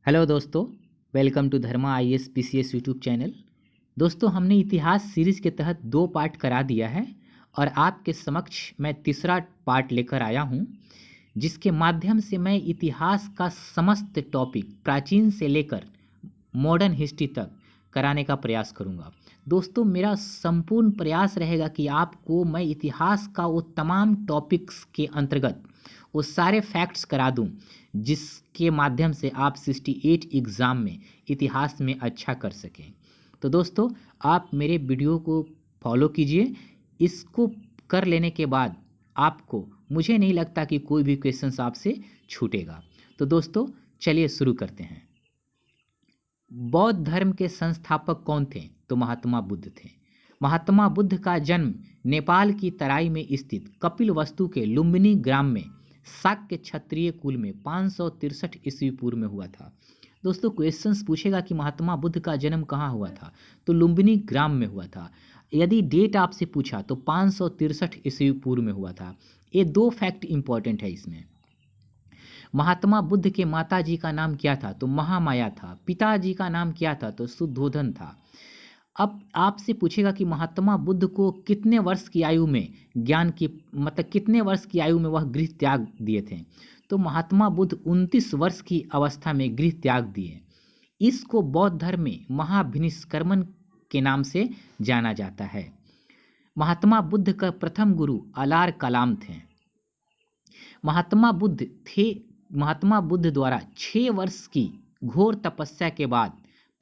Hello दोस्तों, welcome to Dharma IAS PCS YouTube channel. दोस्तों, हमने इतिहास सीरीज़ के तहत 2 पार्ट करा दिया है और आपके समक्ष मैं तीसरा पार्ट लेकर आया हूं, जिसके माध्यम से मैं इतिहास का समस्त टॉपिक प्राचीन से लेकर मॉडर्न हिस्ट्री तक कराने का प्रयास करूंगा। दोस्तों, मेरा संपूर्ण प्रयास रहेगा कि आपको मैं इतिहास का वो तमाम टॉपिक्स के अंतर्गत वो सारे फैक्ट्स करा दूं, जिसके माध्यम से आप 68 एग्ज़ाम में इतिहास में अच्छा कर सकें। तो दोस्तों, आप मेरे वीडियो को फॉलो कीजिए। इसको कर लेने के बाद आपको मुझे नहीं लगता कि कोई भी क्वेश्चंस आपसे छूटेगा। तो दोस्तों, चलिए शुरू करते हैं। बौद्ध धर्म के संस्थापक कौन थे? तो महात्मा बुद्ध थे। महात्मा बुद्ध का जन्म नेपाल की तराई में स्थित कपिलवस्तु के लुम्बिनी ग्राम में शाक्य क्षत्रिय कुल में 563 ईस्वी पूर्व में हुआ था। दोस्तों, क्वेश्चंस पूछेगा कि महात्मा बुद्ध का जन्म कहाँ हुआ था, तो लुम्बिनी ग्राम में हुआ था। यदि डेट आपसे पूछा तो 563 ईस्वी पूर्व में हुआ था। ये 2 फैक्ट इंपॉर्टेंट है इसमें। महात्मा बुद्ध के माता जी का नाम क्या था? तो महामाया था। पिताजी का नाम क्या था? तो शुद्धोधन था। अब आपसे पूछेगा कि महात्मा बुद्ध को कितने वर्ष की आयु में ज्ञान की कितने वर्ष की आयु में वह गृह त्याग दिए थे? तो महात्मा बुद्ध 29 वर्ष की अवस्था में गृह त्याग दिए। इसको बौद्ध धर्म में महाभिनिष्क्रमण के नाम से जाना जाता है। महात्मा बुद्ध का प्रथम गुरु अलार कलाम थे। महात्मा बुद्ध द्वारा 6 वर्ष की घोर तपस्या के बाद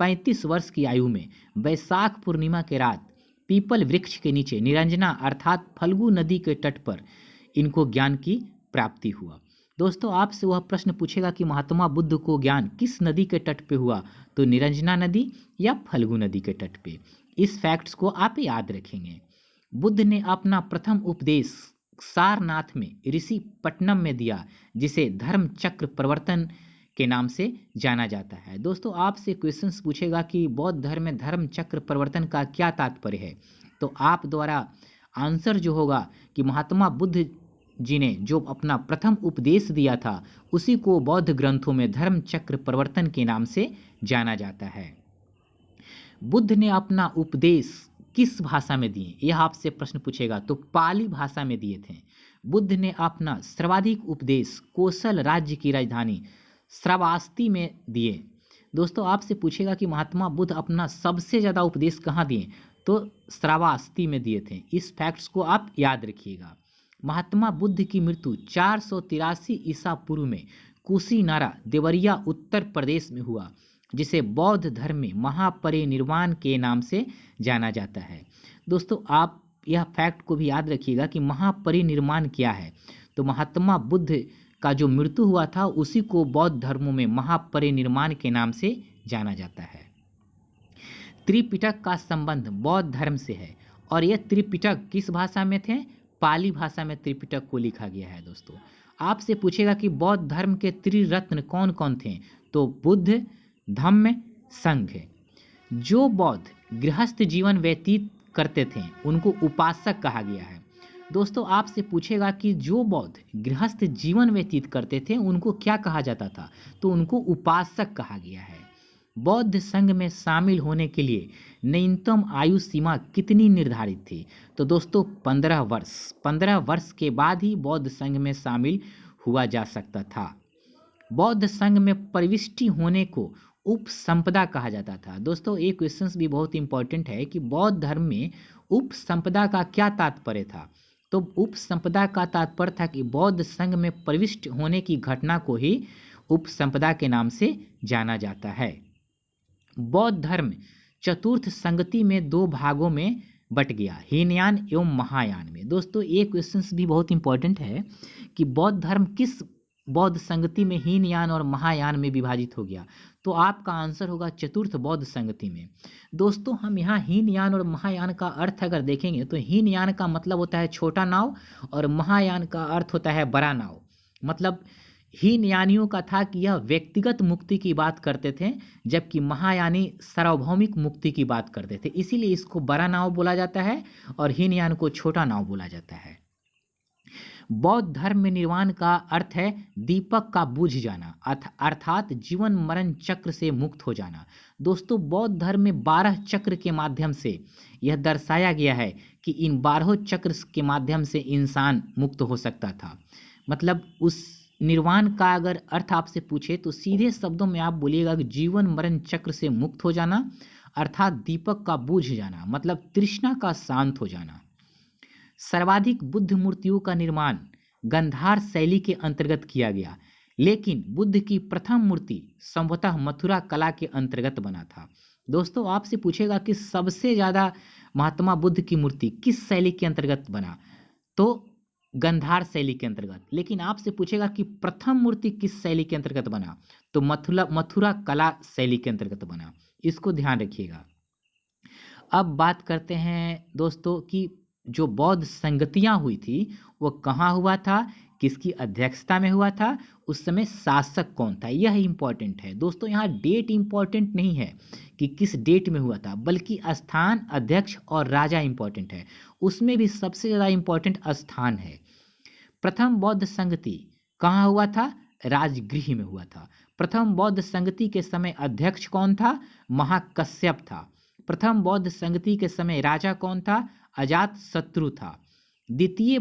35 वर्ष की आयु में वैशाख पूर्णिमा के रात पीपल वृक्ष के नीचे निरंजना अर्थात फल्गु नदी के तट पर इनको ज्ञान की प्राप्ति हुआ। दोस्तों, आपसे वह प्रश्न पूछेगा कि महात्मा बुद्ध को ज्ञान किस नदी के तट पे हुआ? तो निरंजना नदी या फल्गु नदी के तट पे। इस फैक्ट्स को आप याद रखेंगे। बुद्ध ने अपना प्रथम उपदेश सारनाथ में ऋषि पट्टनम में दिया, जिसे धर्म चक्र प्रवर्तन के नाम से जाना जाता है। दोस्तों, आपसे क्वेश्चंस पूछेगा कि बौद्ध धर्म में धर्म चक्र प्रवर्तन का क्या तात्पर्य है? तो आप द्वारा आंसर जो होगा कि महात्मा बुद्ध जी ने जो अपना प्रथम उपदेश दिया था, उसी को बौद्ध ग्रंथों में धर्म चक्र प्रवर्तन के नाम से जाना जाता है। बुद्ध ने अपना उपदेश किस भाषा में दिए? यह आपसे प्रश्न पूछेगा। तो पाली भाषा में दिए थे। बुद्ध ने अपना सर्वाधिक उपदेश कोसल राज्य की राजधानी श्रावस्ती में दिए। दोस्तों, आपसे पूछेगा कि महात्मा बुद्ध अपना सबसे ज़्यादा उपदेश कहाँ दिए? तो श्रावस्ती में दिए थे। इस फैक्ट्स को आप याद रखिएगा। महात्मा बुद्ध की मृत्यु 483 ईसा पूर्व में कुशीनारा देवरिया उत्तर प्रदेश में हुआ, जिसे बौद्ध धर्म में महापरिनिर्वाण के नाम से जाना जाता है। दोस्तों, आप यह फैक्ट को भी याद रखिएगा कि महापरिनिर्वाण क्या है। तो महात्मा बुद्ध का जो मृत्यु हुआ था, उसी को बौद्ध धर्मों में महापरिनिर्वाण के नाम से जाना जाता है। त्रिपिटक का संबंध बौद्ध धर्म से है और यह त्रिपिटक किस भाषा में थे? पाली भाषा में त्रिपिटक को लिखा गया है। दोस्तों, आपसे पूछेगा कि बौद्ध धर्म के त्रिरत्न कौन कौन थे? तो बुद्ध, धम्म, संघ। जो बौद्ध गृहस्थ जीवन व्यतीत करते थे उनको उपासक कहा गया है। दोस्तों, आपसे पूछेगा कि जो बौद्ध गृहस्थ जीवन व्यतीत करते थे उनको क्या कहा जाता था? तो उनको उपासक कहा गया है। बौद्ध संघ में शामिल होने के लिए न्यूनतम आयु सीमा कितनी निर्धारित थी? तो दोस्तों, 15 वर्ष। 15 वर्ष के बाद ही बौद्ध संघ में शामिल हुआ जा सकता था। बौद्ध संघ में प्रविष्टि होने को उपसंपदा कहा जाता था। दोस्तों, ये क्वेश्चंस भी बहुत इंपॉर्टेंट है कि बौद्ध धर्म में उपसंपदा का क्या तात्पर्य था? तो उपसंपदा का तात्पर्य था कि बौद्ध संघ में प्रविष्ट होने की घटना को ही उपसंपदा के नाम से जाना जाता है। बौद्ध धर्म चतुर्थ संगति में 2 भागों में बट गया, हीनयान एवं महायान में। दोस्तों, ये क्वेश्चंस भी बहुत इंपॉर्टेंट है कि बौद्ध धर्म किस बौद्ध संगति में हीनयान और महायान में विभाजित हो गया? तो आपका आंसर होगा चतुर्थ बौद्ध संगति में। दोस्तों, हम यहाँ हीनयान और महायान का अर्थ अगर देखेंगे तो हीनयान का मतलब होता है छोटा नाव और महायान का अर्थ होता है बड़ा नाव। मतलब हीनयानियों का था कि यह व्यक्तिगत मुक्ति की बात करते थे, जबकि महायानी सार्वभौमिक मुक्ति की बात करते थे। इसीलिए इसको बड़ा नाव बोला जाता है और हीनयान को छोटा नाव बोला जाता है। बौद्ध धर्म में निर्वाण का अर्थ है दीपक का बुझ जाना, अर्थात जीवन मरण चक्र से मुक्त हो जाना। दोस्तों, बौद्ध धर्म में 12 चक्र के माध्यम से यह दर्शाया गया है कि इन 12 चक्र के माध्यम से इंसान मुक्त हो सकता था। मतलब उस निर्वाण का अगर अर्थ आपसे पूछे तो सीधे शब्दों में आप बोलिएगा कि जीवन मरण चक्र से मुक्त हो जाना, अर्थात दीपक का बुझ जाना, मतलब तृष्णा का शांत हो जाना। सर्वाधिक बुद्ध मूर्तियों का निर्माण गंधार शैली के अंतर्गत किया गया, लेकिन बुद्ध की प्रथम मूर्ति संभवतः मथुरा कला के अंतर्गत बना था। दोस्तों, आपसे पूछेगा कि सबसे ज़्यादा महात्मा बुद्ध की मूर्ति किस शैली के अंतर्गत बना, तो गंधार शैली के अंतर्गत। लेकिन आपसे पूछेगा कि प्रथम मूर्ति किस शैली के अंतर्गत बना, तो मथुरा कला शैली के अंतर्गत बना। इसको ध्यान रखिएगा। अब बात करते हैं दोस्तों कि जो बौद्ध संगतियां हुई थी वो कहाँ हुआ था, किसकी अध्यक्षता में हुआ था, उस समय शासक कौन था, यह इम्पोर्टेंट है। दोस्तों, यहाँ डेट इम्पोर्टेंट नहीं है कि किस डेट में हुआ था, बल्कि स्थान, अध्यक्ष और राजा इम्पोर्टेंट है। उसमें भी सबसे ज़्यादा इम्पोर्टेंट स्थान है। प्रथम बौद्ध संगति कहाँ हुआ था, राजगृह में हुआ था। प्रथम बौद्ध संगति के समय अध्यक्ष कौन था, महाकश्यप था। प्रथम बौद्ध संगति के समय राजा कौन था, अजात शत्रु था। द्वितीय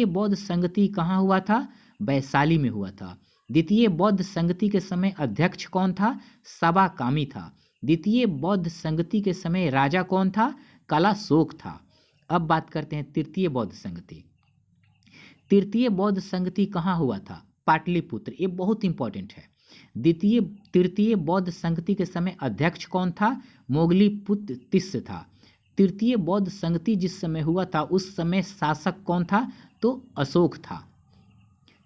बौद्ध संगति कहाँ हुआ था, वैशाली में हुआ था। द्वितीय बौद्ध संगति के समय अध्यक्ष कौन था, सबाकामी था। द्वितीय बौद्ध संगति के समय राजा कौन था, कलाशोक था। अब बात करते हैं तृतीय बौद्ध संगति। तृतीय बौद्ध संगति कहाँ हुआ था, पाटलिपुत्र। ये बहुत इंपॉर्टेंट है। तृतीय बौद्ध संगति के समय अध्यक्ष कौन था, मोगलीपुत्र तिस्य था। तृतीय बौद्ध संगति जिस समय हुआ था उस समय शासक कौन था, तो अशोक था।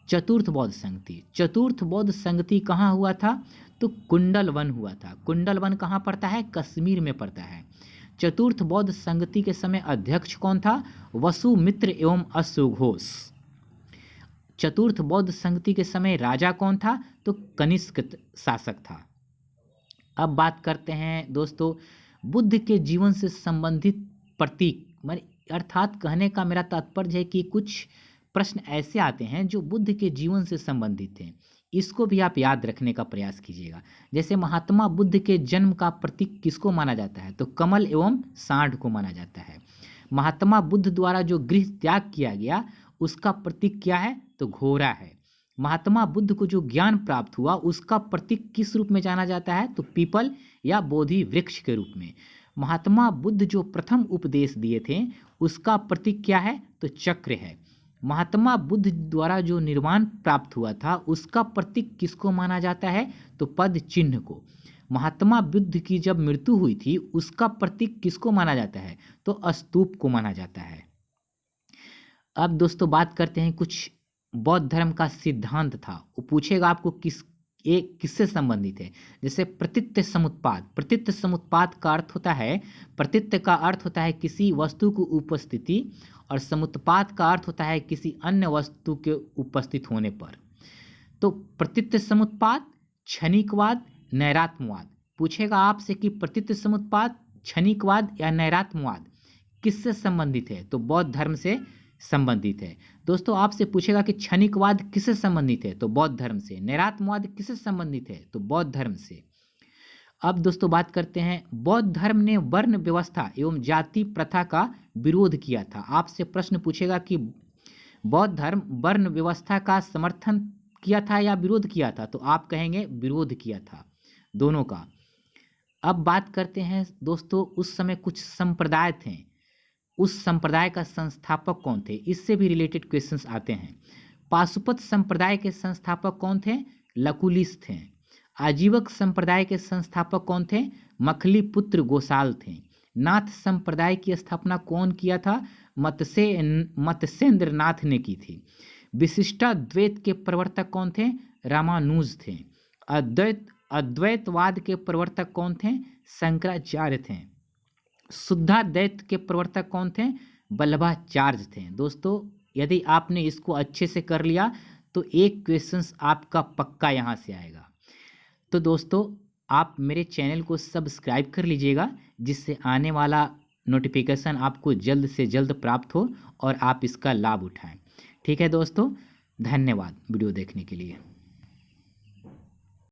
चतुर्थ बौद्ध संगति कहाँ हुआ था, तो कुंडलवन हुआ था। कुंडलवन कहाँ पड़ता है, कश्मीर में पड़ता है। चतुर्थ बौद्ध संगति के समय अध्यक्ष कौन था, वसुमित्र एवं अश्वघोष। चतुर्थ बौद्ध संगति के समय राजा कौन था, तो कनिष्क शासक था। अब बात करते हैं दोस्तों बुद्ध के जीवन से संबंधित प्रतीक, अर्थात कहने का मेरा तात्पर्य है कि कुछ प्रश्न ऐसे आते हैं जो बुद्ध के जीवन से संबंधित हैं, इसको भी आप याद रखने का प्रयास कीजिएगा। जैसे महात्मा बुद्ध के जन्म का प्रतीक किसको माना जाता है, तो कमल एवं सांड को माना जाता है। महात्मा बुद्ध द्वारा जो गृह त्याग किया गया उसका प्रतीक क्या है, तो घोड़ा है। महात्मा बुद्ध को जो ज्ञान प्राप्त हुआ उसका प्रतीक किस रूप में जाना जाता है, तो पीपल या बोधि वृक्ष के रूप में। महात्मा बुद्ध जो प्रथम उपदेश दिए थे उसका प्रतीक क्या है, तो चक्र है। महात्मा बुद्ध द्वारा जो निर्वाण प्राप्त हुआ था उसका प्रतीक किसको माना जाता है, तो पद चिन्ह को। महात्मा बुद्ध की जब मृत्यु हुई थी उसका प्रतीक किसको माना जाता है, तो स्तूप को माना जाता है। अब दोस्तों बात करते हैं कुछ बौद्ध धर्म का सिद्धांत था, वो पूछेगा आपको किससे संबंधित है। जैसे प्रतीत्य समुत्पाद का अर्थ होता है, प्रतीत्य का अर्थ होता है किसी वस्तु की उपस्थिति और समुत्पाद का अर्थ होता है किसी अन्य वस्तु के उपस्थित होने पर। तो प्रतीत्य समुत्पाद, क्षणिकवाद, नैरात्मवाद। पूछेगा आपसे कि प्रतीत्य समुत्पाद, क्षणिकवाद या नैरात्मवाद किससे संबंधित है, तो बौद्ध धर्म से संबंधित है। दोस्तों आपसे पूछेगा कि क्षणिकवाद किससे संबंधित है, तो बौद्ध धर्म से। नैरात्मवाद किससे संबंधित है, तो बौद्ध धर्म से। अब दोस्तों बात करते हैं बौद्ध धर्म ने वर्ण व्यवस्था एवं जाति प्रथा का विरोध किया था। आपसे प्रश्न पूछेगा कि बौद्ध धर्म वर्ण व्यवस्था का समर्थन किया था या विरोध किया था, तो आप कहेंगे विरोध किया था, दोनों का। अब बात करते हैं दोस्तों उस समय कुछ संप्रदाय थे, उस संप्रदाय का संस्थापक कौन थे, इससे भी रिलेटेड क्वेश्चंस आते हैं। पाशुपत संप्रदाय के संस्थापक कौन थे, लकुलिस थे। आजीवक संप्रदाय के संस्थापक कौन थे, मखली पुत्र गोसाल थे। नाथ संप्रदाय की स्थापना कौन किया था, मत्स्येंद्र नाथ ने की थी। विशिष्टाद्वैत के प्रवर्तक कौन थे, रामानुज थे। अद्वैतवाद के प्रवर्तक कौन थे, शंकराचार्य थे। शुद्धाद्वैत के प्रवर्तक कौन थे, वल्लभाचार्य थे। दोस्तों यदि आपने इसको अच्छे से कर लिया तो एक क्वेश्चंस आपका पक्का यहाँ से आएगा। तो दोस्तों आप मेरे चैनल को सब्सक्राइब कर लीजिएगा, जिससे आने वाला नोटिफिकेशन आपको जल्द से जल्द प्राप्त हो और आप इसका लाभ उठाएं। ठीक है दोस्तों, धन्यवाद वीडियो देखने के लिए।